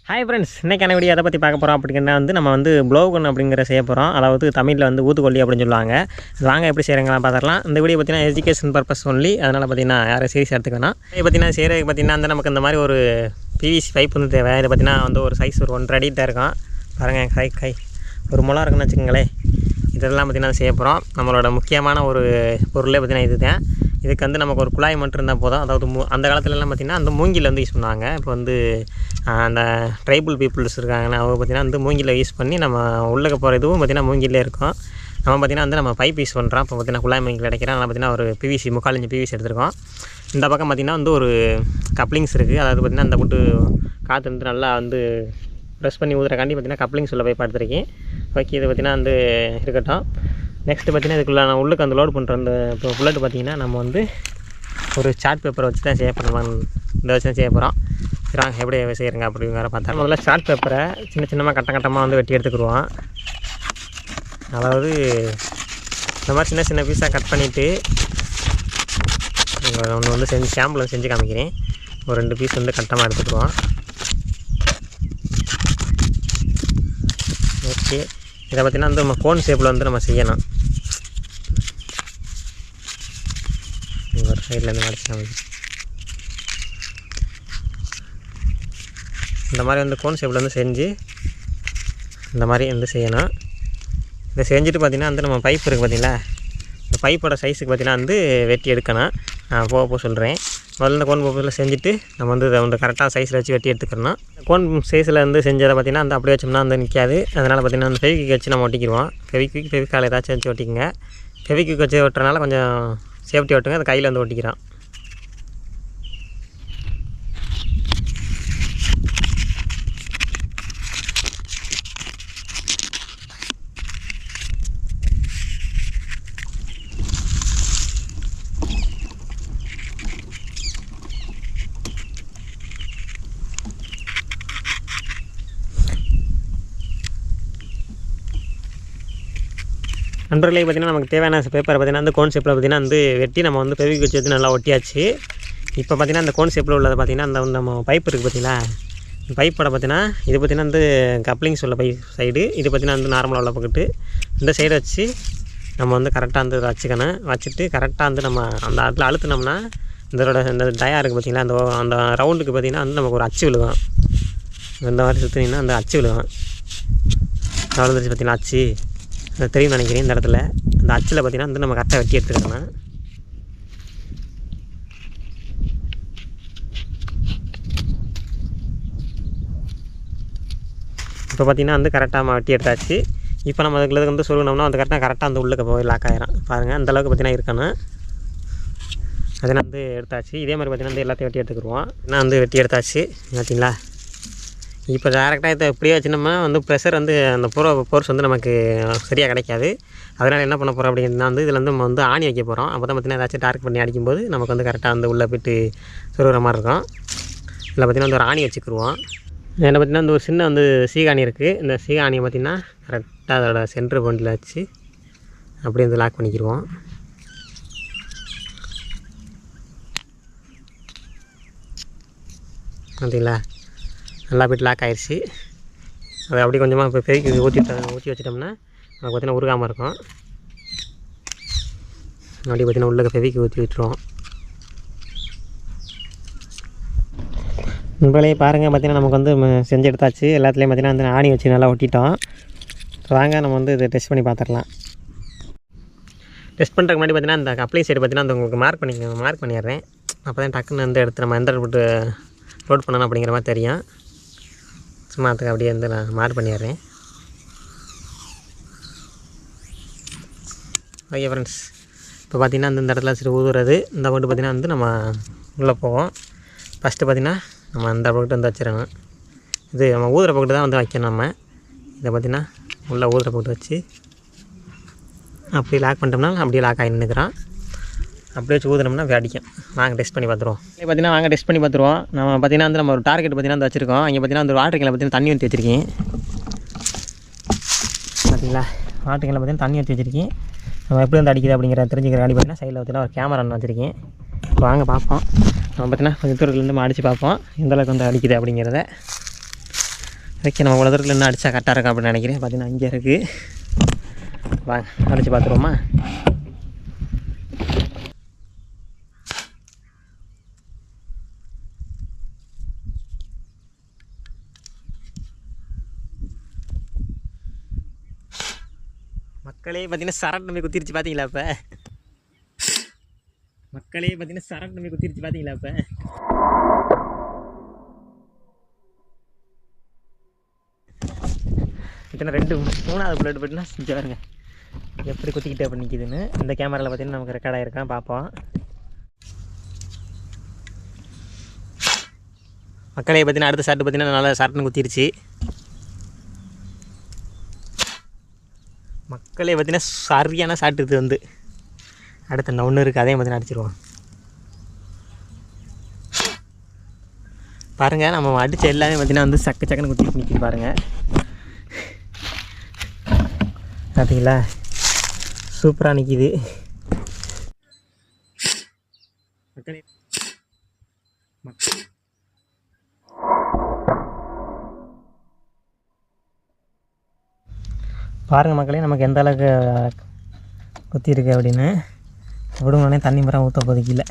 Hi friends, இன்றைக்கான video எதை பற்றி பார்க்க போகிறோம் அப்படின்னா நம்ம ப்ளோ கன் அப்படிங்கிற செய்ய போகிறோம். அதாவது தமிழில் ஊதுகொல்லி அப்படின்னு சொல்லுவாங்க. வாங்க எப்படி செய்கிறீங்களா பார்த்துக்கலாம். இந்த வீடியோ பார்த்தீங்கன்னா எஜுகேஷன் பர்பஸ் ஒன்லி. அதனால் பார்த்தீங்கன்னா யாரும் சீரியஸ் எடுத்துக்கணும். இது பார்த்தீங்கன்னா செய்கிறதுக்கு பார்த்தீங்கன்னா நமக்கு இந்த மாதிரி ஒரு பிவிசி பைப் தேவை. இது பார்த்தீங்கன்னா ஒரு சைஸ் ஒரு 1.5 அடி தான் இருக்கும். பாருங்கள், கை ஒரு முளம் இருக்குன்னு வச்சுக்கோங்களேன். இதெல்லாம் பார்த்தீங்கன்னா செய்ய போகிறோம். நம்மளோட முக்கியமான ஒரு பொருளே பார்த்தீங்கன்னா இது தான். இதுக்கு நமக்கு ஒரு குழாய் மட்டும் இருந்தால் போதும். அதாவது அந்த காலத்துலலாம் பார்த்திங்கன்னா அந்த மூங்கில் யூஸ் பண்ணுவாங்க. இப்போ அந்த ட்ரைபல் பீப்புள்ஸ் இருக்காங்கன்னா அவங்க பார்த்திங்கன்னா மூங்கில் யூஸ் பண்ணி நம்ம உள்ளே போகிற இதுவும் பார்த்திங்கன்னா மூங்கிலே இருக்கும். நம்ம பார்த்திங்கன்னா நம்ம பைப் யூஸ் பண்ணுறோம். இப்போ பார்த்திங்கன்னா குழாய் மூங்கில் கிடைக்கிறோம். அதனால் பார்த்திங்கன்னா ஒரு பிவிசி 3/4 இன்ச் பிவிசி எடுத்துருக்கோம். இந்த பக்கம் பார்த்திங்கன்னா ஒரு கப்ளிங்ஸ் இருக்குது. அதாவது பார்த்திங்கன்னா அந்த போட்டு காற்று நல்லா ப்ரெஸ் பண்ணி ஊதுறக்காண்டி பார்த்திங்கன்னா கப்ளிங்ஸ் உள்ள பைப் எடுத்துருக்கேன். ஓகே, இது பார்த்திங்கன்னா இருக்கட்டும். நெக்ஸ்ட்டு பார்த்திங்கன்னா இதுக்குள்ளே நான் உள்ளுக்கு லோட் பண்ணுற இப்போ புல்லட் பார்த்திங்கன்னா நம்ம ஒரு சார்ட் பேப்பரை வச்சு தான் செய்ய போகிறோம். இந்த வச்சு தான் செய்ய போகிறோம். சரி, எப்படி செய்கிறங்க அப்படிங்கிற பார்த்தா முதல்ல சார்ட் பேப்பரை சின்னமாக கட்டமாக வெட்டி எடுத்துக்கிடுவோம். அதாவது இந்த மாதிரி சின்ன பீஸாக கட் பண்ணிவிட்டு ஒன்று செஞ்சு சாம்பிள் செஞ்சு காமிக்கிறேன். ஒரு 2 பீஸ் கட்டமாக எடுத்துக்கிடுவோம். ஓகே, இதை பார்த்திங்கன்னா நம்ம கோன் ஷேப்பில் நம்ம செய்யணும். ஒரு சைட்லேருந்து மடிச்சு இந்த மாதிரி கோன் ஷேப்பில் செஞ்சு இந்த மாதிரி செய்யணும். இதை செஞ்சுட்டு பார்த்திங்கன்னா நம்ம பைப் இருக்குது பார்த்திங்களா, இந்த பைப்போட சைஸுக்கு பார்த்திங்கன்னா வெட்டி எடுக்கணும். நான் போக சொல்கிறேன். முதல்ல கோன் பைப்பில் செஞ்சுட்டு நம்ம இதை கரெக்டாக சைஸில் வச்சு வெட்டி எடுத்துக்கணும். கோன் சைஸில் செஞ்சதை பார்த்திங்கன்னா அப்படியே வச்சோம்னா நிற்காது. அதனால் பார்த்திங்கன்னா அந்த ஃபெவிக்விக் வச்சு நம்ம ஒட்டிக்கிடுவோம். ஃபெவிக்கால் ஏதாச்சும் வச்சு ஒட்டிக்குங்க. ஃபெவிக்விக் வச்சு ஒட்டுறதுனால கொஞ்சம் சேஃப்டி ஒட்டுங்க. அது கையில் ஒட்டிக்கிறோம். நண்பர்களே, பார்த்திங்கன்னா நமக்கு தேவையான பேப்பரை பார்த்திங்கன்னா கோன் ஷேப்பில் பார்த்திங்கன்னா வெட்டி நம்ம ஃபெவிக்விக் வச்சு நல்லா ஒட்டியாச்சு. இப்போ பார்த்திங்கன்னா அந்த கோன் ஷேப்பில் உள்ளது பார்த்திங்கன்னா நம்ம பைப் இருக்குது பார்த்திங்களா, பைப்போட பார்த்திங்கன்னா இது பார்த்திங்கன்னா கப்ளிங்ஸ் உள்ள பைப் சைடு, இது பார்த்திங்கன்னா நார்மலாக உள்ள பக்கத்து இந்த சைடு வச்சு நம்ம கரெக்டாக வச்சுக்கணும். வச்சுட்டு கரெக்டாக நம்ம அந்த இடத்துல அழுத்தினோம்னா இந்த டயா இருக்குது பார்த்திங்களா, அந்த ரவுண்டுக்கு பார்த்திங்கன்னா நமக்கு ஒரு அச்சு விழுகும். இந்த மாதிரி சுற்றினீங்கன்னா அந்த அச்சு விழுகும். விழுந்துருச்சு பார்த்திங்கன்னா அச்சு தெரியும் நினைக்கிறேன். இந்த இடத்துல அந்த அச்சில் பார்த்திங்கன்னா நம்ம கரெக்டாக வெட்டி எடுத்துக்கணும். இப்போ பார்த்திங்கன்னா கரெக்டாக வெட்டி எடுத்தாச்சு. இப்போ நம்ம அதுக்குள்ளது சொல்லணும்னா கரெக்டாக உள்ளுக்கு போய் லாக் ஆகிரும். பாருங்கள், அந்தளவுக்கு பார்த்திங்கன்னா இருக்கணும். அதை எடுத்தாச்சு. இதே மாதிரி பார்த்திங்கன்னா எல்லாத்தையும் வெட்டி எடுத்துக்கிடுவோம். நான் வெட்டி எடுத்தாச்சு பார்த்தீங்களா. இப்போ டேரெக்டாக இதை இப்படியே வச்சுனோம்னா ப்ரெஷர் அந்த ஃபோர்ஸ் நமக்கு சரியாக கிடைக்காது. அதனால் என்ன பண்ண போகிறோம் அப்படின்னா இதில் நம்ம ஆணி வைக்க போகிறோம். அப்போ தான் பார்த்திங்கன்னா ஏதாச்சும் டார்க் பண்ணி அடிக்கும்போது நமக்கு கரெக்டாக உள்ளே போய்ட்டு சொருகிற மாதிரி இருக்கும். இதில் பார்த்திங்கன்னா ஒரு ஆணி வச்சுக்கிடுவோம். இதில் பார்த்திங்கன்னா ஒரு சின்ன சீகாணி இருக்குது. இந்த சீகாணியை பார்த்திங்கன்னா கரெக்டாக அதோட சென்ட்ரு பாயிண்டில் வச்சு அப்படியே லாக் பண்ணிக்கிடுவோம். பார்த்தீங்களா, நல்லா போய்ட்டு லாக் ஆகிடுச்சு. அதை அப்படி கொஞ்சமாக இப்போ பெருக்கி ஊற்றி வச்சிட்டோம்னா நமக்கு பார்த்திங்கன்னா உருகாமல் இருக்கும். அப்படி பார்த்திங்கன்னா உள்ளே பெருக்கி ஊற்றி விட்டுருவோம். உங்களையே பாருங்கள், பார்த்திங்கன்னா நமக்கு செஞ்சு எடுத்தாச்சு. எல்லாத்துலேயும் பார்த்திங்கன்னா ஆணி வச்சு நல்லா ஒட்டிட்டோம். வாங்க நம்ம இதை டெஸ்ட் பண்ணி பார்த்துடலாம். டெஸ்ட் பண்ணுறதுக்கு முன்னாடி பார்த்திங்கன்னா இந்த கப்ளிங் சைடு பார்த்திங்கன்னா உங்களுக்கு மார்க் பண்ணிடுறேன். அப்போ தான் டக்குன்னு எடுத்து நம்ம எந்த போட்டு லோட் பண்ணணும் அப்படிங்கிற மாதிரி தெரியும். சும்மா அதுக்கு அப்படியே நான் மார்க் பண்ணிடுறேன். ஓகே ஃப்ரெண்ட்ஸ், இப்போ பார்த்திங்கன்னா இந்த இடத்துல சரி ஊதுறது இந்த போட்டு பார்த்திங்கன்னா நம்ம உள்ளே போவோம். ஃபஸ்ட்டு பார்த்திங்கன்னா நம்ம அந்த பக்கத்து வச்சிடணும். இது நம்ம ஊதுற பக்கத்து தான் வைக்கணும். நம்ம இதை பார்த்திங்கன்னா உள்ளே ஊதுற பக்கத்து வச்சு அப்படியே லாக் பண்ணிட்டோம்னா அப்படியே லாக் ஆகி நின்றுக்கிறோம். அப்படியே வச்சு ஊதுனோம்னா அடிக்கும். வாங்க டெஸ்ட் பண்ணி பார்த்துருவோம். பார்த்திங்கன்னா டெஸ்ட் பண்ணி பார்த்துருவோம். நம்ம பார்த்திங்கன்னா நம்ம ஒரு டார்கெட் பார்த்திங்கன்னா வச்சுருக்கோம். இங்கே பார்த்திங்கன்னா அந்த வாட்டர் கேனில் பார்த்திங்கன்னா தண்ணி ஊற்றி வச்சுருக்கேன். பார்த்திங்களா, வாட்டர் கேனில் பார்த்திங்கன்னா தண்ணி ஊற்றி வச்சுருக்கேன். நம்ம எப்படி அடிக்குது அப்படிங்கிற தெரிஞ்சுக்கிற காடி பார்த்திங்கன்னா சைடில் பார்த்திங்கன்னா ஒரு கேமரா ஒன்று வச்சுருக்கேன். வாங்க பார்ப்போம். நம்ம பார்த்திங்கன்னா கொஞ்சம் தூரத்துலேருந்து அடித்து பார்ப்போம் எந்தளவுக்கு அடிக்குது அப்படிங்கிறத. ஓகே, நம்ம இவ்வளோ தூரத்தில் இன்னும் அடித்தா கரெக்டாக இருக்கும் அப்படின்னு நினைக்கிறேன். பார்த்தீங்கன்னா இங்கே இருக்குது. வாங்க அடித்து பார்த்துருவோமா? மக்களே பார்த்தீங்கன்னா சரட் நம்பி குத்திருச்சு பார்த்தீங்களா? இப்போ மக்களே பார்த்தீங்கன்னா சரட் நம்பி குத்திருச்சு பார்த்தீங்களா? இப்போ இத்தனை 3வது புல்லட் போட்டுனா செஞ்சு பாருங்க எப்படி குத்திக்கிட்டு அப்படி நிற்கிதுன்னு. இந்த கேமராவில் பார்த்தீங்கன்னா நமக்கு ரெக்கார்ட் ஆகிருக்கான், பார்ப்போம். மக்களே பார்த்தீங்கன்னா அடுத்த ஷார்ட் பார்த்தீங்கன்னா நல்லா ஷார்ட்னு குத்திருச்சு. மக்களே பார்த்தீங்கன்னா சரியான ஷார்ட் இது வந்து. அடுத்த ஒன்று இருக்குது, அதையும் பார்த்தீங்கன்னா அடிச்சிருவோம். பாருங்கள், நம்ம அடித்த எல்லாமே பார்த்தீங்கன்னா வந்து சக்குன்னு குத்திட்டு நிற்கிது பாருங்கள். பார்த்தீங்களா? சூப்பராக நிற்கிது. பாருங்கள் மக்களே, நமக்கு எந்த அளவுக்கு குத்திருக்கு அப்படின்னு. விடுங்கன்னே தண்ணி மரம் ஊற்ற போதைக்கு இல்லை.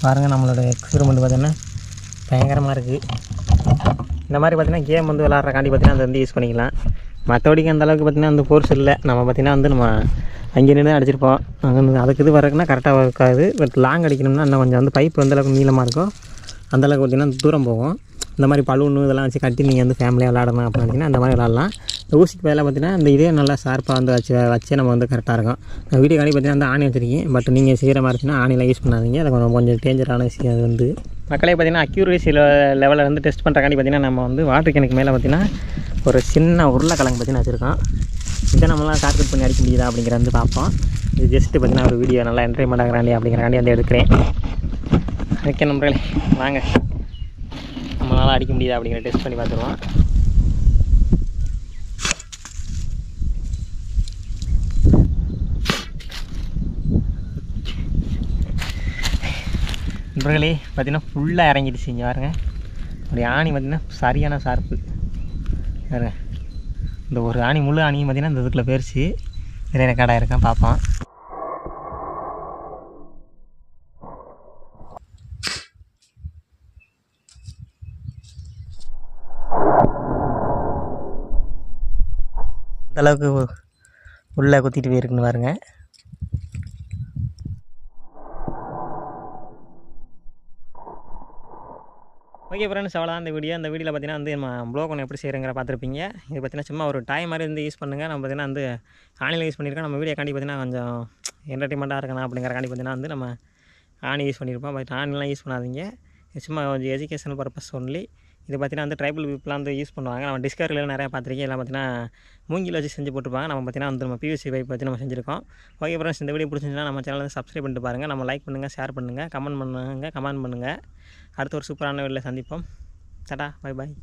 பாருங்கள், நம்மளோட எக்ஸ்பெரிமெண்ட் பார்த்திங்கன்னா பயங்கரமாக இருக்குது. இந்த மாதிரி பார்த்திங்கன்னா கேம் வந்து விளாட்றக்காண்டி பார்த்திங்கன்னா அதை வந்து யூஸ் பண்ணிக்கலாம். மற்றபடிக்கு அந்தளவுக்கு பார்த்திங்கன்னா வந்து ஃபோர்ஸ் இல்லை. நம்ம பார்த்திங்கன்னா வந்து நம்ம அங்கே நின்று அடிச்சிருப்போம். அதுக்கு இது வரக்குன்னா கரெக்டாக இருக்காது. பட் லாங் அடிக்கணும்னா இன்னும் கொஞ்சம் வந்து பைப் எந்தளவுக்கு நீளமாக இருக்கோ அந்தளவுக்கு பார்த்திங்கன்னா தூரம் போகும். இந்த மாதிரி பலூனு இதெல்லாம் வச்சு கட்டி நீங்கள் வந்து ஃபேமிலியாக விளாடணும் அப்படின்னு நினச்சிங்கன்னா அந்த மாதிரி விளாட்லாம். இந்த ஊசிக்கு பதிலாக பார்த்திங்கன்னா இந்த இதே நல்லா ஷார்ப்பாக வந்து வச்சு நம்ம வந்து கரெக்டாக இருக்கும். நான் வீடியோ காணி பார்த்திங்கன்னா அந்த ஆணி வச்சுருக்கேன். பட் நீங்கள் செய்கிற மாதிரி இருந்துச்சுன்னா ஆணிலாம் யூஸ் பண்ணாதீங்க. அது கொஞ்சம் டேஞ்சரான விஷயம். அது வந்து மக்களே பார்த்திங்கன்னா அக்யூரேசி லெவலில் வந்து டெஸ்ட் பண்ணுறக்காண்டி பார்த்திங்கன்னா நம்ம வந்து வாட்டர் கேனுக்கு மேலே பார்த்திங்கன்னா ஒரு சின்ன உருளைக்கிழங்கு பார்த்திங்கன்னா வச்சுருக்கோம். இதை நம்மளாம் டார்கெட் பண்ணி அடிக்க முடியுதா அப்படிங்கிற வந்து பார்ப்போம். இது ஜஸ்ட்டு பார்த்திங்கன்னா ஒரு வீடியோ நல்லா என்டர்டைன்மெண்ட் ஆகிறாண்டி அப்படிங்கிறக்காண்டி வந்து எடுக்கிறேன். ஓகே நம்பர்களே, வாங்க நம்மளால் அடிக்க முடியுதா அப்படிங்கிற டெஸ்ட் பண்ணி பார்த்துருவோம். நண்பர்களே பார்த்திங்கன்னா ஃபுல்லாக இறங்கிடுச்சு. இங்கே பாருங்க, அப்படி ஆணி பார்த்திங்கன்னா சரியான ஷார்ப்பு பாருங்க. இந்த ஒரு ஆணி முழு ஆணியும் பார்த்திங்கன்னா இந்த இதுக்குள்ளே போயிடுச்சு. நிறைய ரெக்கார்டாக இருக்கேன், பார்ப்போம். அந்தளவுக்கு உள்ளே குத்திட்டு போயிருக்குன்னு பாருங்க. ஓகே ஃப்ரெண்ட்ஸ், அவ்வளோதான் இந்த வீடியோ. இந்த வீடியோவில் பார்த்தீங்கன்னா வந்து நம்ம ப்ளோகன் எப்படி செய்கிறங்கிற பார்த்துருப்பீங்க. இது பார்த்தீங்கன்னா சும்மா ஒரு டைம் மாதிரி வந்து யூஸ் பண்ணுங்கள். நம்ம பார்த்தீங்கன்னா வந்து ஆன்லைனில் யூஸ் பண்ணியிருக்கோம். நம்ம வீடியோ காண்டி பார்த்தீங்கன்னா கொஞ்சம் என்டர்டைன்மெண்ட்டாக இருக்கணும் அப்படிங்கிறக்காண்டி பார்த்தீங்கன்னா வந்து நம்ம ஆணி யூஸ் பண்ணியிருப்போம். பட் ஆன்லாம் யூஸ் பண்ணாதீங்க. சும்மா கொஞ்சம் எஜுகேஷனல் பர்பஸ் ஒன்லி. இது பார்த்தீங்கன்னா வந்து ட்ரைபல் பீப்புளாக வந்து யூஸ் பண்ணுவாங்க. நம்ம டிஸ்கவரியில் நிறையா பார்த்துருக்கேன். எல்லாம் பார்த்தீங்கன்னா மூங்கில் வச்சு செஞ்சு போட்டுருப்பாங்க. நம்ம பார்த்தீங்கன்னா வந்து நம்ம பிவிசி பைப் வச்சு நம்ம செஞ்சுருக்கோம். ஓகே ஃப்ரெண்ட்ஸ், இந்த வீடியோ பிடிச்சிருந்துச்சுன்னா நம்ம சேனலை வந்து சப்ஸ்கிரைப் பண்ணிட்டு பாருங்கள். நம்ம லைக் பண்ணுங்கள், ஷேர் பண்ணுங்கள், கமெண்ட் பண்ணுங்கள். அடுத்த ஒரு சூப்பரான வீடியோவில் சந்திப்போம். Tata, bye bye.